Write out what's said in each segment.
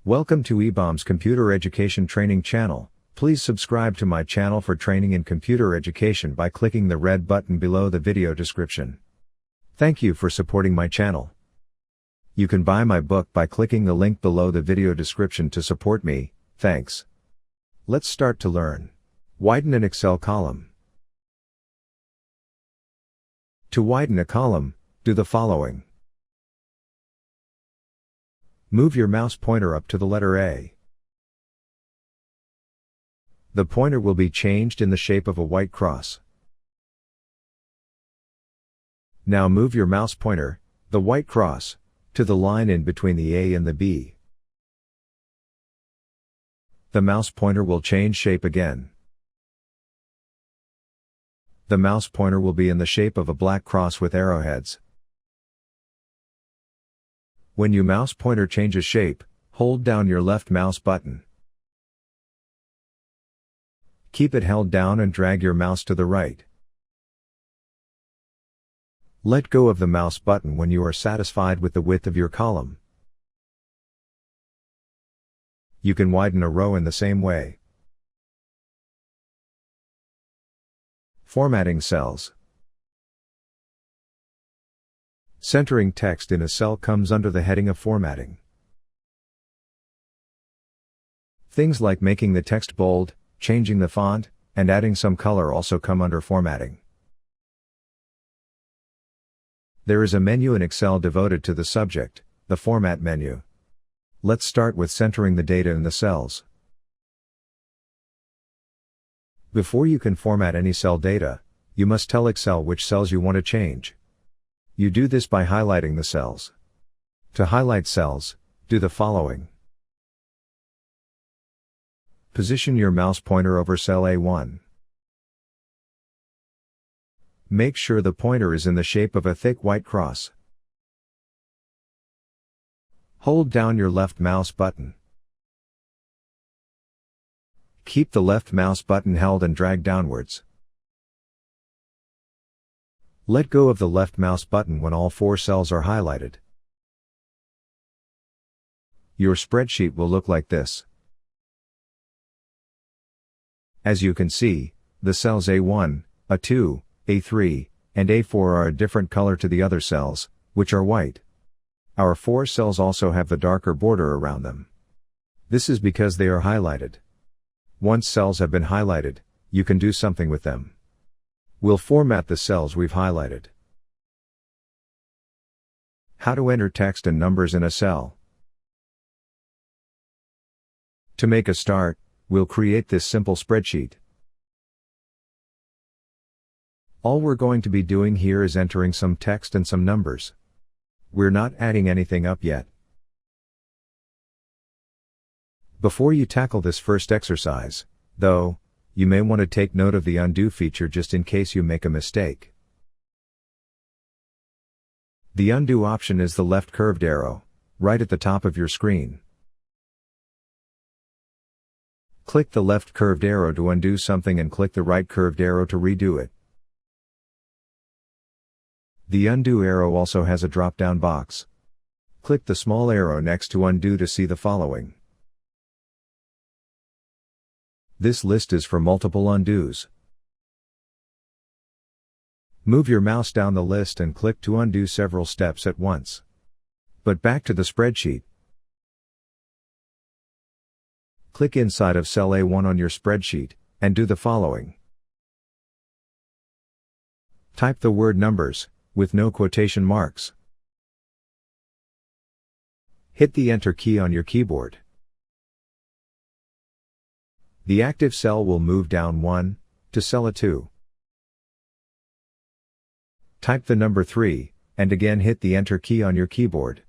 Welcome to eBaum's Computer Education Training channel. Please subscribe to my channel for training in computer education by clicking the red button below the video description. Thank you for supporting my channel. You can buy my book by clicking the link below the video description to support me. Thanks. Let's start to learn. Widen an Excel column. To widen a column, do the following. Move your mouse pointer up to the letter A. The pointer will be changed in the shape of a white cross. Now move your mouse pointer, the white cross, to the line in between the A and the B. The mouse pointer will change shape again. The mouse pointer will be in the shape of a black cross with arrowheads. When your mouse pointer changes shape, hold down your left mouse button. Keep it held down and drag your mouse to the right. Let go of the mouse button when you are satisfied with the width of your column. You can widen a row in the same way. Formatting cells. Centering text in a cell comes under the heading of formatting. Things like making the text bold, changing the font, and adding some color also come under formatting. There is a menu in Excel devoted to the subject, the Format menu. Let's start with centering the data in the cells. Before you can format any cell data, you must tell Excel which cells you want to change. You do this by highlighting the cells. To highlight cells, do the following. Position your mouse pointer over cell A1. Make sure the pointer is in the shape of a thick white cross. Hold down your left mouse button. Keep the left mouse button held and drag downwards. Let go of the left mouse button when all 4 cells are highlighted. Your spreadsheet will look like this. As you can see, the cells A1, A2, A3, and A4 are a different color to the other cells, which are white. Our 4 cells also have the darker border around them. This is because they are highlighted. Once cells have been highlighted, you can do something with them. We'll format the cells we've highlighted. How to enter text and numbers in a cell. To make a start, we'll create this simple spreadsheet. All we're going to be doing here is entering some text and some numbers. We're not adding anything up yet. Before you tackle this first exercise, though, you may want to take note of the undo feature just in case you make a mistake. The undo option is the left curved arrow, right at the top of your screen. Click the left curved arrow to undo something and click the right curved arrow to redo it. The undo arrow also has a drop-down box. Click the small arrow next to undo to see the following. This list is for multiple undos. Move your mouse down the list and click to undo several steps at once. But back to the spreadsheet. Click inside of cell A1 on your spreadsheet, and do the following. Type the word numbers, with no quotation marks. Hit the Enter key on your keyboard. The active cell will move down 1, to cell A2. Type the number 3, and again hit the Enter key on your keyboard.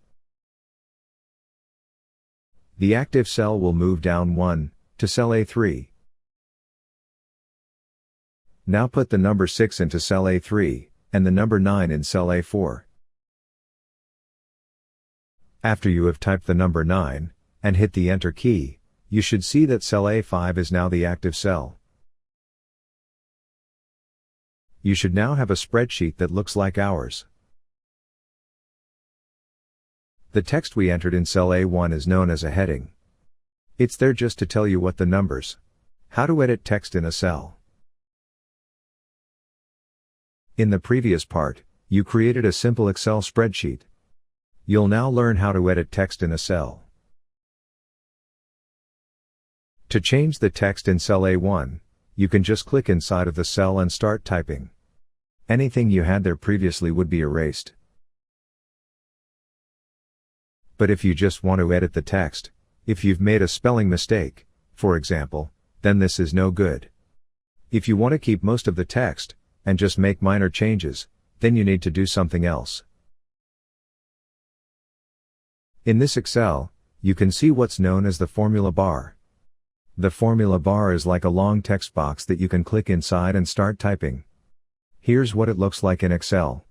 The active cell will move down 1, to cell A3. Now put the number 6 into cell A3, and the number 9 in cell A4. After you have typed the number 9, and hit the Enter key, you should see that cell A5 is now the active cell. You should now have a spreadsheet that looks like ours. The text we entered in cell A1 is known as a heading, It's there just to tell you what the numbers. How to edit text in a cell. In the previous part, you created a simple Excel spreadsheet. You'll now learn how to edit text in a cell. To change the text in cell A1, you can just click inside of the cell and start typing. Anything you had there previously would be erased. But if you just want to edit the text, if you've made a spelling mistake, for example, then this is no good. If you want to keep most of the text, and just make minor changes, then you need to do something else. In this Excel, you can see what's known as the formula bar. The formula bar is like a long text box that you can click inside and start typing. Here's what it looks like in Excel.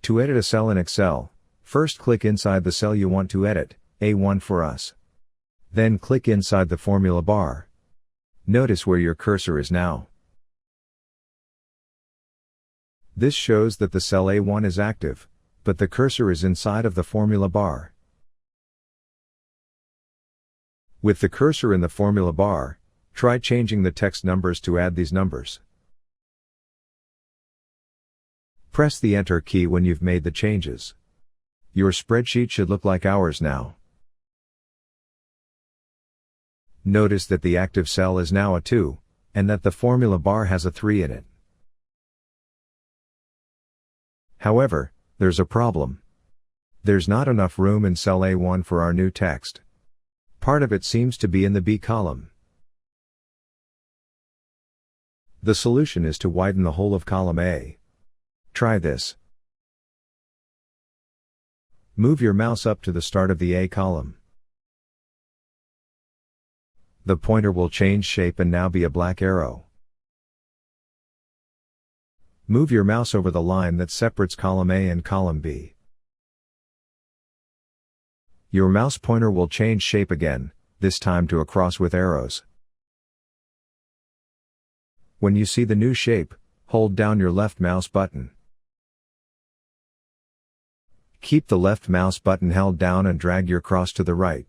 To edit a cell in Excel, first click inside the cell you want to edit, A1 for us. Then click inside the formula bar. Notice where your cursor is now. This shows that the cell A1 is active, but the cursor is inside of the formula bar. With the cursor in the formula bar, try changing the text numbers to add these numbers. Press the Enter key when you've made the changes. Your spreadsheet should look like ours now. Notice that the active cell is now a 2, and that the formula bar has a 3 in it. However, there's a problem. There's not enough room in cell A1 for our new text. Part of it seems to be in the B column. The solution is to widen the whole of column A. Try this. Move your mouse up to the start of the A column. The pointer will change shape and now be a black arrow. Move your mouse over the line that separates column A and column B. Your mouse pointer will change shape again, this time to a cross with arrows. When you see the new shape, hold down your left mouse button. Keep the left mouse button held down and drag your cross to the right.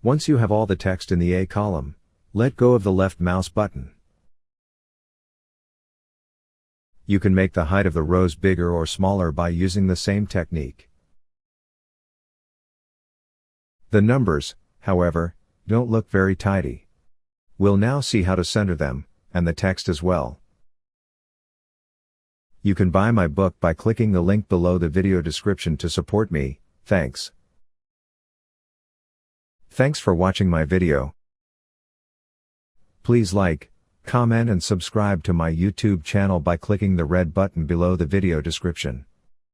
Once you have all the text in the A column, let go of the left mouse button. You can make the height of the rows bigger or smaller by using the same technique. The numbers, however, don't look very tidy. We'll now see how to center them, and the text as well. You can buy my book by clicking the link below the video description to support me, thanks. Thanks for watching my video. Please like, comment and subscribe to my YouTube channel by clicking the red button below the video description.